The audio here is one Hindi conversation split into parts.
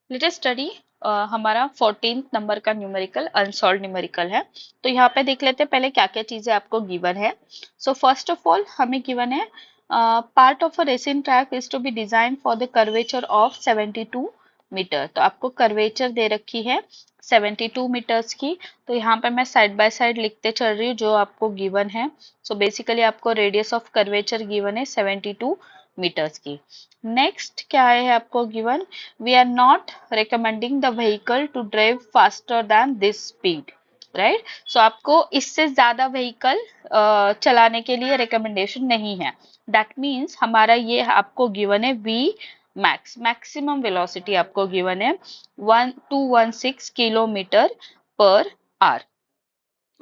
लेटेस्ट स्टडी हमारा 14th नंबर का न्यूमेरिकल अनसॉल्व न्यूमेरिकल है। तो यहाँ पे देख लेते हैं पहले क्या क्या चीजें आपको गिवन है। सो फर्स्ट ऑफ ऑल हमें गिवन है part of a racing track is to be design for the curvature of 72 metre. तो आपको कर्वेचर दे रखी है 72 मीटर्स की। तो यहाँ पे मैं साइड बाय साइड लिखते चल रही हूँ जो आपको गिवन है। सो बेसिकली आपको रेडियस ऑफ कर्वेचर गिवन है 72 मीटर्स की। नेक्स्ट क्या है आपको given, we are not recommending the vehicle to drive faster than this speed, right? So आपको इससे ज्यादा व्हीकल चलाने के लिए रिकमेंडेशन नहीं है। दैट मीन्स हमारा ये आपको गिवन है v मैक्स, मैक्सिमम वेलोसिटी आपको गिवन है 1216 किलोमीटर पर आवर।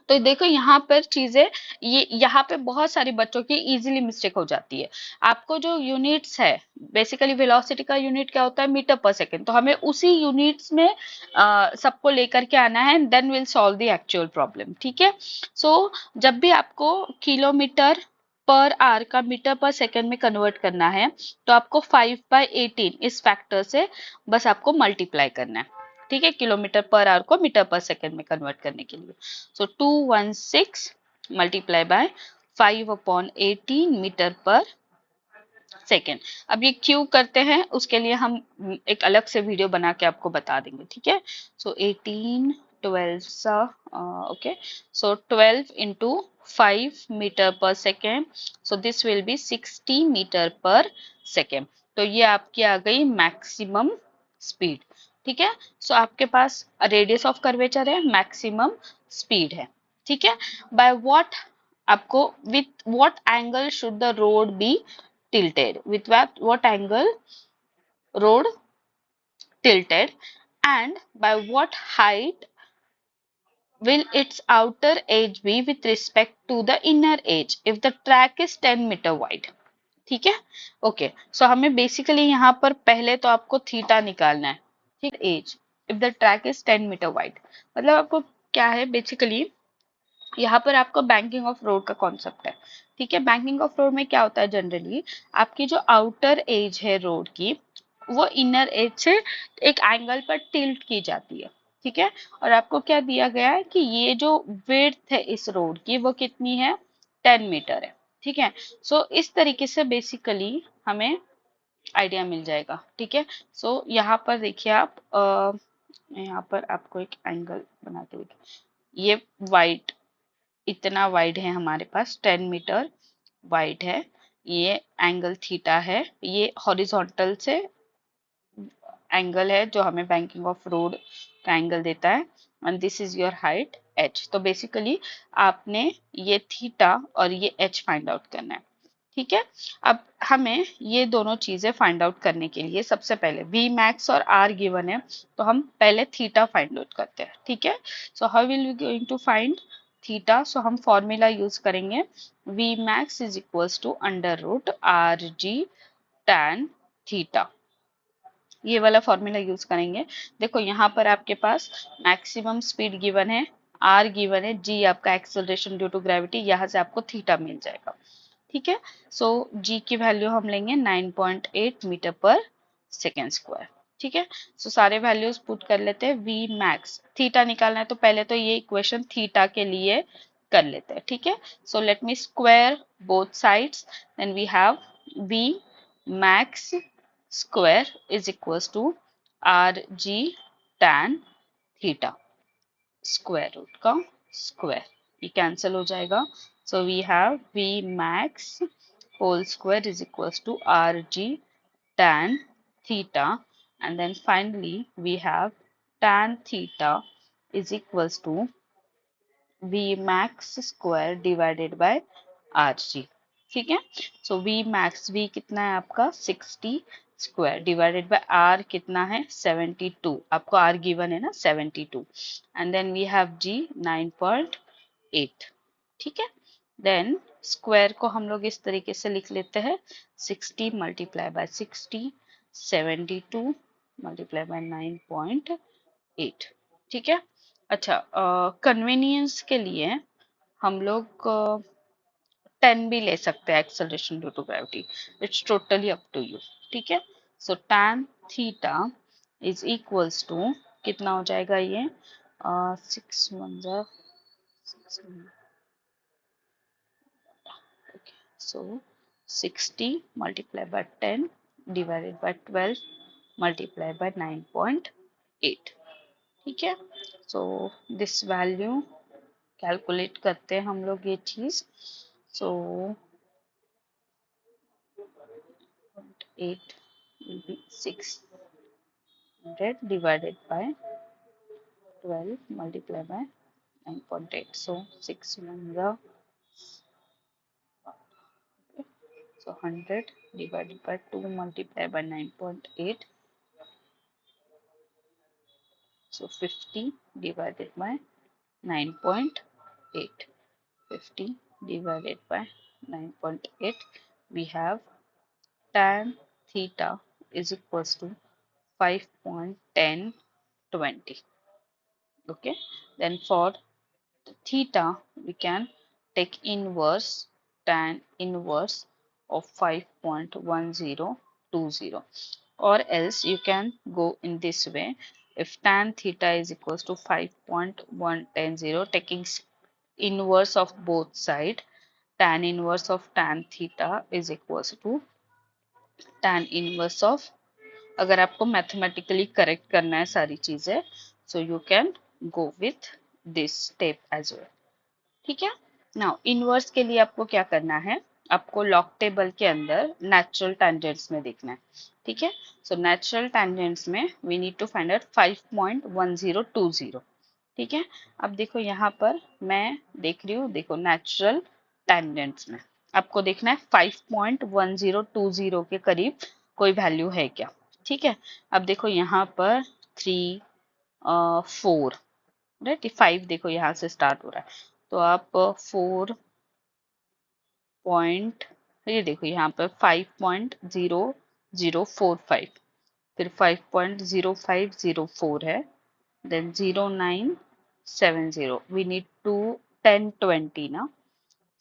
तो देखो यहाँ पर चीजें, ये यहाँ पे बहुत सारी बच्चों की इजीली मिस्टेक हो जाती है। आपको जो यूनिट्स है, बेसिकली वेलोसिटी का यूनिट क्या होता है, मीटर पर सेकेंड। तो हमें उसी यूनिट्स में सबको लेकर के आना है, then will solve the actual problem. ठीक है। सो जब भी आपको किलोमीटर पर आवर का मीटर पर सेकेंड में कन्वर्ट करना है तो आपको 5/18 इस फैक्टर से बस आपको मल्टीप्लाई करना है। ठीक है, किलोमीटर पर आवर को मीटर पर सेकेंड में कन्वर्ट करने के लिए। सो 216 multiply by 5/18 metre per second. अब ये क्यों करते हैं उसके लिए हम एक अलग से वीडियो बना के आपको बता देंगे। ठीक है। सो 18 12 सा okay, so 12 into 5 metre per second, so this will be 60 metre per second. तो ये आपकी आ गई मैक्सिमम स्पीड। ठीक है। सो आपके पास रेडियस ऑफ कर्वेचर है, मैक्सिमम स्पीड है। ठीक है। बाय व्हाट, आपको with what angle should the road be tilted, with what angle road tilted, and by what height will its outer edge be with respect to the inner edge if the track is 10 metre wide। ठीक है। ओके, सो हमें बेसिकली यहाँ पर पहले तो आपको थीटा निकालना है। ठीक, as if the track is 10 metre wide, मतलब आपको क्या है बेसिकली, यहाँ पर आपको बैंकिंग ऑफ रोड का कॉन्सेप्ट है। ठीक है। बैंकिंग ऑफ रोड में क्या होता है, जनरली आपकी जो आउटर एज है रोड की, वो इनर एज से एक एंगल पर टिल्ट की जाती है। ठीक है। और आपको क्या दिया गया है कि ये जो विड्थ है इस रोड की वो कितनी है, 10 मीटर है। ठीक है। सो इस तरीके से बेसिकली हमें आइडिया मिल जाएगा। ठीक है। सो यहाँ पर देखिए आप यहाँ पर आपको एक एंगल बना के देखिए, ये वाइट, इतना वाइड है हमारे पास, 10 मीटर वाइड है। ये एंगल थीटा है, ये हॉरिजॉन्टल से एंगल है जो हमें बैंकिंग ऑफ रोड का एंगल देता है। And this is your height H. तो बेसिकली आपने ये थीटा और ये एच फाइंड आउट करना है। ठीक है। अब हमें ये दोनों चीजें फाइंड आउट करने के लिए सबसे पहले वी मैक्स और आर गिवन है, तो हम पहले थीटा फाइंड आउट करते हैं। ठीक है। So how will we going to find theta, so हम फॉर्मूला यूज करेंगे, V max is equals to under root R ji tan theta. ये वाला फॉर्मूला यूज करेंगे। देखो यहाँ पर आपके पास मैक्सिमम स्पीड गिवन है, आर गिवन है, जी आपका एक्सेलरेशन ड्यू टू ग्रेविटी, यहाँ से आपको थीटा मिल जाएगा। ठीक है। सो जी की वैल्यू हम लेंगे 9.8 मीटर पर सेकेंड स्क्वायर। ठीक है। सो सारे वैल्यूज पुट कर लेते हैं। वी मैक्स, थीटा निकालना है तो पहले तो ये इक्वेशन थीटा के लिए कर लेते हैं। ठीक है। So let me square both sides, then we have v max square is equals to r ji tan theta, square root का स्क्वायर, ये कैंसिल हो जाएगा। So we have v max whole square is equals to rg tan theta, and then finally we have tan theta is equals to v max square divided by rg। ठीक है। सो v max, v कितना है आपका 60 स्क्वायर डिवाइडेड बाय r कितना है 72, आपको r गिवन है ना 72, and then we have g 9.8। ठीक है। देन स्क्वायर को हम लोग इस तरीके से लिख लेते हैं, 60 मल्टीप्लाई बाय 60, 72 मल्टीप्लाई बाय 9.8। ठीक है। अच्छा, कन्वीनियंस के लिए हम लोग 10 भी ले सकते हैं, acceleration due to gravity, it's totally up to you. ठीक है। So tan theta is equals to कितना हो जाएगा ये 6 1 6 so 60 multiplied by 10 divided by 12 multiplied by 9.8 ठीक है। सो दिस वैल्यू कैलकुलेट करते हैं हम लोग ये चीज। सो 8 will be 600 divided by 12 multiplied by 9.8 so 6 1 so 100 divided by 2 multiplied by 9.8 so 50 divided by 9.8 50 divided by 9.8 we have tan theta is equals to 5.1020. Okay, then for theta we can take inverse tan inverse of 5.1020, or else you can go in this way. If tan theta is equals to 5.110, taking inverse of both side, tan inverse of tan theta is equals to tan inverse of, अगर आपको मैथमेटिकली करेक्ट करना है सारी चीजें, so you can go with this step as well. ठीक है। नाउ इनवर्स के लिए आपको क्या करना है, आपको लॉग टेबल के अंदर नेचुरल टेंजेंट्स में देखना है। ठीक है। सो नेचुरल टेंजेंट्स में we need to find out 5.1020। ठीक है। अब देखो यहाँ पर मैं देख रही हूँ, देखो नेचुरल टेंजेंट्स में आपको देखना है 5.1020 के करीब कोई वैल्यू है क्या। ठीक है। अब देखो यहाँ पर 3 4 राइट, 5 देखो यहाँ से स्टार्ट हो रहा है, तो आप 4 पॉइंट, ये देखो यहाँ पर 5.0045, फिर 5.0504 है, then 0970 we need to 1020 ना,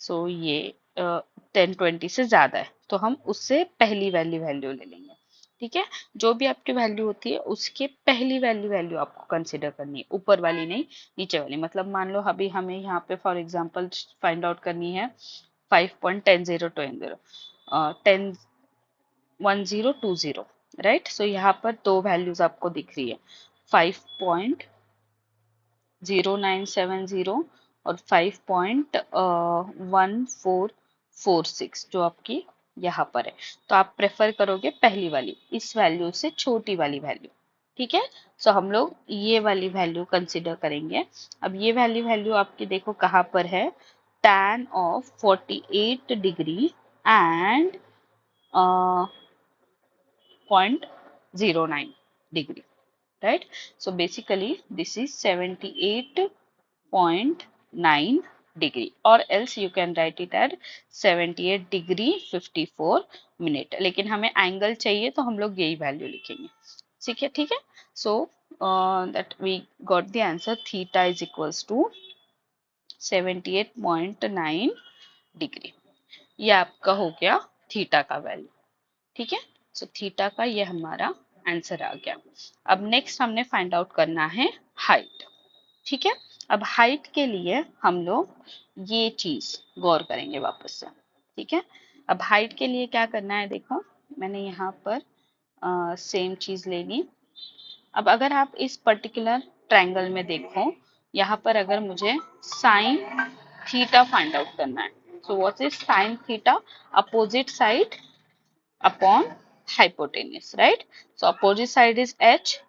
सो ये 1020 से ज्यादा है तो हम उससे पहली वैल्यू ले लेंगे। ठीक है। जो भी आपकी वैल्यू होती है उसके पहली वैल्यू आपको कंसिडर करनी है, ऊपर वाली नहीं, नीचे वाली। मतलब मान लो अभी हमें यहाँ पे फॉर एग्जांपल फाइंड आउट करनी है 5.1020 1020 राइट। सो यहाँ पर दो वैल्यूज आपको दिख रही है, 5.0970 और 5.1446 जो आपकी यहाँ पर है। तो आप प्रेफर करोगे पहली वाली, इस वैल्यू से छोटी वाली वैल्यू। ठीक है। सो हम लोग ये वाली वैल्यू कंसिडर करेंगे। अब ये वैल्यू आपकी देखो कहाँ पर है, tan of 48 degree and 0.09 degree, right? So basically this is 78.9 degree, or else you can write it at 78 degree 54 minute। लेकिन हमें एंगल चाहिए तो हम लोग यही वैल्यू लिखेंगे। ठीक है, ठीक है। सो that we got the answer, theta is equals to 78.9 degree. ये आपका हो गया थीटा का वैल्यू। ठीक है। सो थीटा का ये हमारा आंसर आ गया। अब नेक्स्ट हमने फाइंड आउट करना है हाइट। ठीक है। अब हाइट के लिए हम लोग ये चीज गौर करेंगे वापस से। ठीक है। अब हाइट के लिए क्या करना है, देखो मैंने यहाँ पर सेम चीज ले ली। अब अगर आप इस पर्टिकुलर ट्रायंगल में देखो, यहाँ पर अगर मुझे साइन थीटा फाइंड आउट करना है, so what is sine theta, opposite side upon hypotenuse, right? So opposite side is h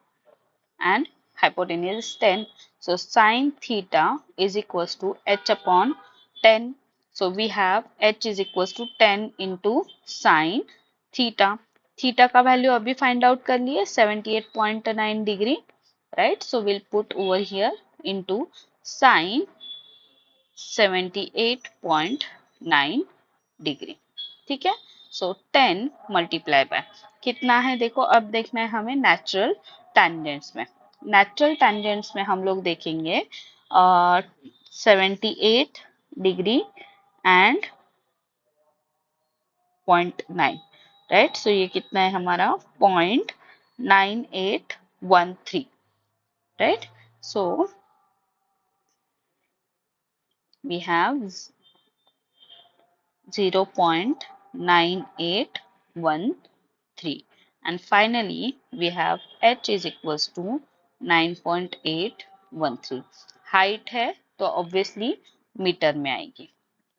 and hypotenuse is 10. So sine theta is equals to h upon 10. So we have h is equals to 10 into sine theta. Theta का वैल्यू अभी फाइंड आउट कर लिए 78.9 degree, right? So we'll put over here into sine 78.9 degree. ठीक है। सो 10 मल्टीप्लाई बाय कितना है, देखो अब देखना है हमें नेचुरल टेंजेंट्स में। नेचुरल टेंजेंट्स में हम लोग देखेंगे 78 डिग्री एंड 0.9, राइट। सो ये कितना है हमारा 0.98 0.13, right? So we have 0.9813, and finally we have h is equals to 9.813. Height है तो ऑब्वियसली मीटर में आएगी,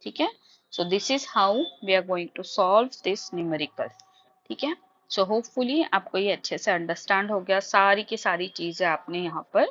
ठीक है? So this is how we are going to solve this numerical, ठीक है? सो होपफुली आपको ये अच्छे से अंडरस्टैंड हो गया, सारी की सारी चीजें आपने यहाँ पर